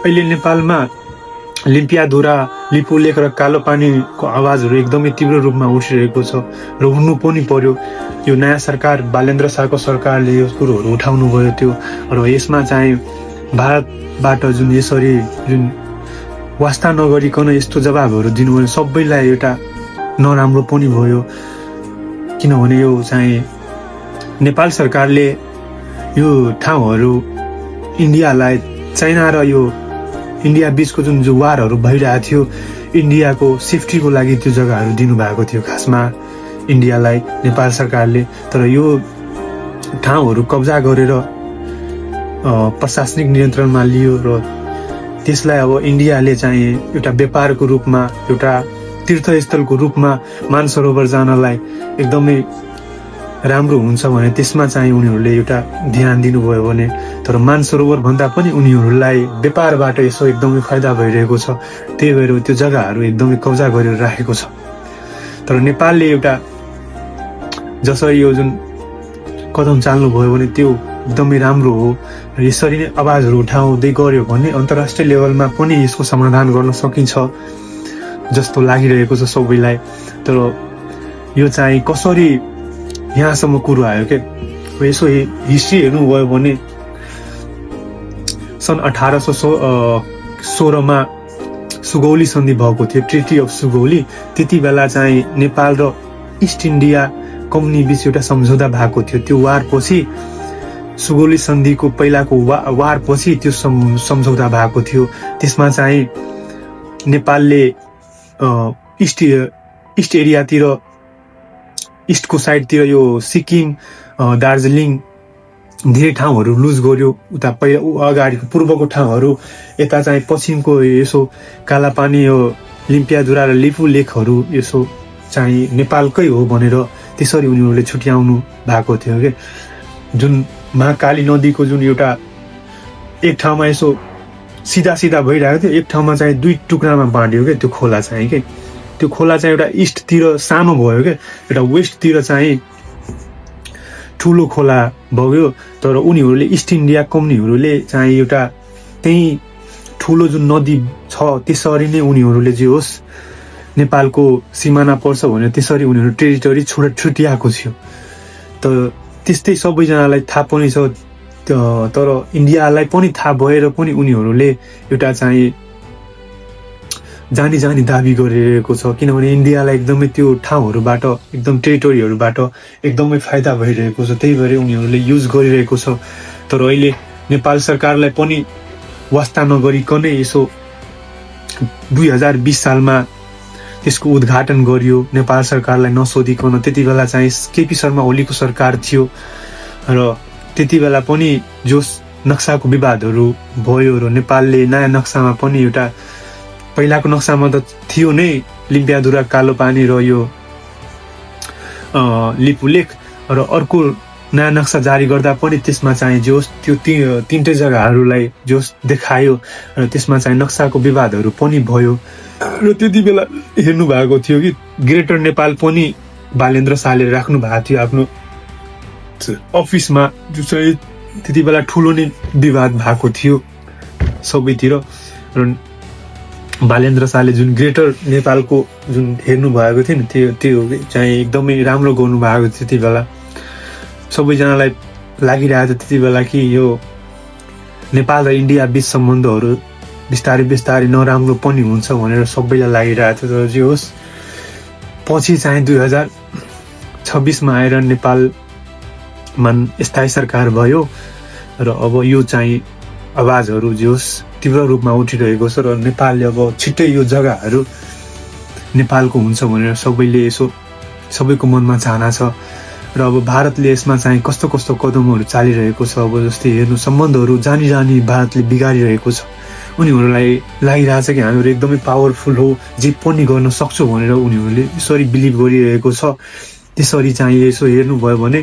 अहिले नेपालमा लिम्पियाधुरा, लिपुलेख र कालोपानीको आवाजहरू एकदमै तीव्र रूपमा उठिरहेको छ र उठ्नु पनि पर्यो। यो नयाँ सरकार बालेन्द्र शाहको सरकारले यो कुरोहरू उठाउनु भयो त्यो, र यसमा चाहिँ भारतबाट जुन यसरी जुन वास्ता नगरिकन यस्तो जवाबहरू दिनुभयो सबैलाई एउटा नराम्रो पनि भयो। किनभने यो चाहिँ नेपाल सरकारले यो ठाउँहरू इन्डियालाई, चाइना र यो इन्डिया बिचको जुन वारहरू भइरहेको थियो, इन्डियाको सेफ्टीको लागि त्यो जग्गाहरू दिनुभएको थियो खासमा इन्डियालाई नेपाल सरकारले। तर यो ठाउँहरू कब्जा गरेर प्रशासनिक नियन्त्रणमा लियो र त्यसलाई अब इन्डियाले चाहिँ एउटा व्यापारको रूपमा, एउटा तीर्थस्थलको रूपमा मानसरोवर जानलाई एकदमै राम्रो हुन्छ भने त्यसमा चाहिँ उनीहरूले एउटा ध्यान दिनुभयो भने। तर मानसरोवर भन्दा पनि उनीहरूलाई व्यापारबाट यसो एकदमै फाइदा भइरहेको छ, त्यही भएर त्यो जग्गाहरू एकदमै कब्जा गरेर राखेको छ। तर नेपालले एउटा जसरी यो जुन कदम चाल्नुभयो भने त्यो एकदमै राम्रो हो र यसरी नै आवाजहरू उठाउँदै गऱ्यो भने अन्तर्राष्ट्रिय लेभलमा पनि यसको समाधान गर्न सकिन्छ जस्तो लागिरहेको छ सबैलाई। तर यो चाहिँ कसरी यहाँसम्म कुरो आयो के, यसो हिस्ट्री हेर्नुभयो भने सन् 1816 सुगौली सन्धि भएको थियो, ट्रिटी अफ सुगौली। त्यति बेला चाहिँ नेपाल र इस्ट इन्डिया कम्पनी बीच एउटा सम्झौता भएको थियो। त्यो वारपछि, सुगौली सन्धिको पहिलाको वारपछि त्यो सम्झौता भएको थियो। त्यसमा चाहिँ नेपालले इस्ट एरियातिर, इस्टको साइडतिर यो सिक्किम, दार्जिलिङ धेरै ठाउँहरू लुज गर्यो। उता पहिला अगाडिको पूर्वको ठाउँहरू, यता चाहिँ पश्चिमको यसो कालापानी, यो लिम्पियाधुरा र लिपु लेखहरू यसो चाहिँ नेपालकै हो भनेर त्यसरी उनीहरूले छुट्याउनु भएको थियो के। जुन महाकाली नदीको जुन एउटा एक ठाउँमा यसो सिधा सिधा भइरहेको थियो, एक ठाउँमा चाहिँ दुई टुक्रामा बाँड्यो क्या त्यो खोला चाहिँ के। त्यो खोला चाहिँ एउटा इस्टतिर सानो भयो क्या, एउटा वेस्टतिर चाहिँ ठुलो खोला बग्यो। तर उनीहरूले इस्ट इन्डिया कम्पनीहरूले चाहिँ एउटा त्यही ठुलो जुन नदी छ त्यसरी नै उनीहरूले जे होस् नेपालको सिमाना पर्छ भने त्यसरी उनीहरू टेरिटोरी छुट्याएको थियो। त त्यस्तै सबैजनालाई थाहा पनि छ, तर इन्डियालाई पनि थाहा भएर पनि उनीहरूले एउटा चाहिँ जानी जानी दाबी गरिरहेको छ। किनभने इन्डियालाई एकदमै त्यो ठाउँहरूबाट, एकदम टेरिटोरीहरूबाट एकदमै फाइदा भइरहेको छ, त्यही भएर उनीहरूले युज गरिरहेको छ। तर अहिले नेपाल सरकारलाई पनि वास्ता नगरिकनै यसो 2020 सालमा त्यसको उद्घाटन गरियो नेपाल सरकारलाई नसोधिकन। त्यति बेला चाहिँ केपी शर्मा ओलीको सरकार थियो र त्यति बेला पनि जो नक्साको विवादहरू भयो र नेपालले नयाँ नक्सामा पनि एउटा, पहिलाको नक्सामा त थियो नै लिम्पियाधुरा, कालोपानी र यो लिपुलेख, र अर्को नयाँ नक्सा जारी गर्दा पनि त्यसमा चाहिँ जो त्यो तीनटै जग्गाहरूलाई जो देखायो र त्यसमा चाहिँ नक्साको विवादहरू पनि भयो। र त्यति बेला हेर्नु भएको थियो कि ग्रेटर नेपाल पनि बालेन्द्र शाहले राख्नु भएको थियो आफ्नो अफिसमा, जो चाहिँ त्यति बेला ठुलो नै विवाद भएको थियो सबैतिर। र बालेन्द्र शाहले जुन ग्रेटर नेपालको जुन हेर्नु भएको थियो नि, त्यो चाहिँ एकदमै राम्रो गर्नुभएको थियो। त्यति बेला सबैजनालाई लागिरहेको थियो त्यति बेला कि यो नेपाल र इन्डिया बिच सम्बन्धहरू बिस्तारै बिस्तारै नराम्रो पनि हुन्छ भनेर सबैलाई लागिरहेको थियो। तर जे होस् पछि चाहिँ 2026मा आएर नेपालमा स्थायी सरकार भयो र अब यो चाहिँ आवाजहरू जे होस् तीव्र रूपमा उठिरहेको छ र नेपालले अब छिट्टै यो जग्गाहरू नेपालको हुन्छ भनेर सबैले यसो सबैको मनमा चाहना छ। र अब भारतले यसमा चाहिँ कस्तो कस्तो कदमहरू चालिरहेको छ। अब जस्तै हेर्नु, सम्बन्धहरू जानी जानी भारतले बिगारिरहेको छ। उनीहरूलाई लागिरहेछ कि हामीहरू एकदमै पावरफुल हो, जे पनि गर्न सक्छौँ भनेर उनीहरूले यसरी बिलिभ गरिरहेको छ। त्यसरी चाहिँ यसो हेर्नुभयो भने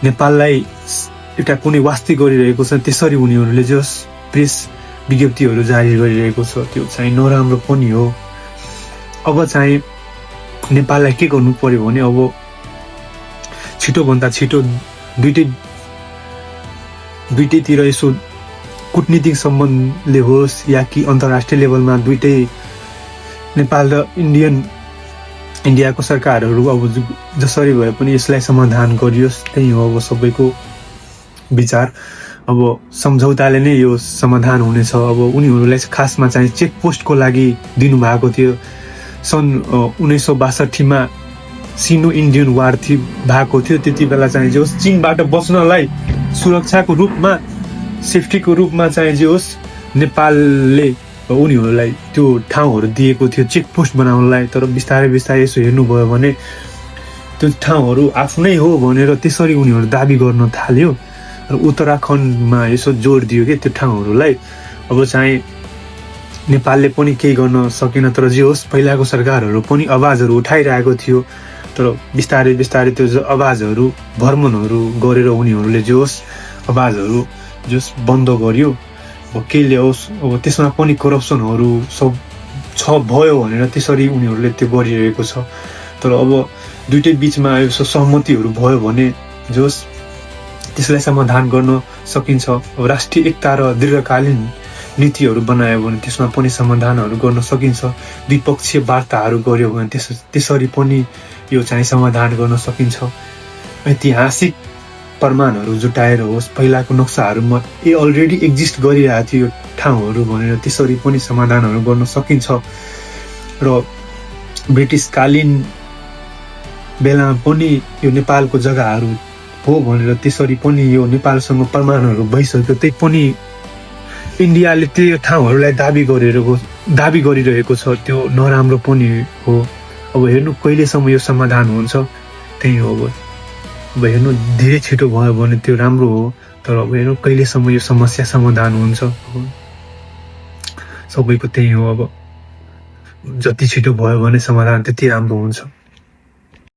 नेपाललाई एउटा कुनै वास्ती गरिरहेको छ, त्यसरी उनीहरूले जस प्रेस विज्ञप्तिहरू जारी गरिरहेको छ त्यो चाहिँ नराम्रो पनि हो। अब चाहिँ नेपाललाई के गर्नु पर्यो भने अब छिटोभन्दा छिटो दुईटैतिर यसो कूटनीतिक सम्बन्धले होस् या कि अन्तर्राष्ट्रिय लेभलमा दुइटै नेपाल र इन्डियाको सरकारहरू अब जसरी भए पनि यसलाई समाधान गरियोस्, त्यही हो अब सबैको विचार। अब सम्झौताले नै यो समाधान हुनेछ। अब उनीहरूलाई खासमा चाहिँ चेकपोस्टको लागि दिनुभएको थियो। सन् 1962 सिनो इन्डियन वार भएको थियो। त्यति बेला चाहिँ जे होस् चीनबाट बच्नलाई सुरक्षाको रूपमा, सेफ्टीको रूपमा चाहिँ जे होस् नेपालले उनीहरूलाई त्यो ठाउँहरू दिएको थियो चेकपोस्ट बनाउनलाई। तर बिस्तारै बिस्तारै यसो हेर्नुभयो भने त्यो ठाउँहरू आफ्नै हो भनेर त्यसरी उनीहरू दाबी गर्न थाल्यो र उत्तराखण्डमा यसो जोड दियो कि त्यो ठाउँहरूलाई। अब चाहिँ नेपालले पनि केही गर्न सकेन। तर जे होस् पहिलाको सरकारहरू पनि आवाजहरू उठाइरहेको थियो। तर बिस्तारै बिस्तारै त्यो आवाजहरू भर्मनहरू गरेर उनीहरूले जे होस् आवाजहरू जस बन्द गर्यो। अब के ल्याओस्, अब त्यसमा पनि करप्सनहरू सब भयो भनेर त्यसरी उनीहरूले त्यो गरिरहेको छ। तर अब दुइटै बिचमा यसो सहमतिहरू भयो भने जस त्यसलाई समाधान गर्न सकिन्छ। अब राष्ट्रिय एकता र दीर्घकालीन नीतिहरू बनायो भने त्यसमा पनि समाधानहरू गर्न सकिन्छ। द्विपक्षीय वार्ताहरू गर्यो भने त्यसरी पनि यो चाहिँ समाधान गर्न सकिन्छ। ऐतिहासिक प्रमाणहरू जुटाएर होस्, पहिलाको नक्साहरूमा अलरेडी एक्जिस्ट गरिरहेको थियो यो ठाउँहरू भनेर त्यसरी पनि समाधानहरू गर्न सकिन्छ। र ब्रिटिसकालीन बेलामा पनि यो नेपालको जग्गाहरू हो भनेर त्यसरी पनि यो नेपालसँग प्रमाणहरू भइसक्यो। त्यही पनि इन्डियाले त्यो ठाउँहरूलाई दाबी गरिरहेको छ, त्यो नराम्रो पनि हो। अब हेर्नु कहिलेसम्म यो समाधान हुन्छ, त्यही हो। अब हेर्नु धेरै छिटो भयो भने त्यो राम्रो हो। तर अब हेर्नु कहिलेसम्म यो समस्या समाधान हुन्छ, सबैको त्यही हो। अब जति छिटो भयो भने समाधान त्यति राम्रो हुन्छ।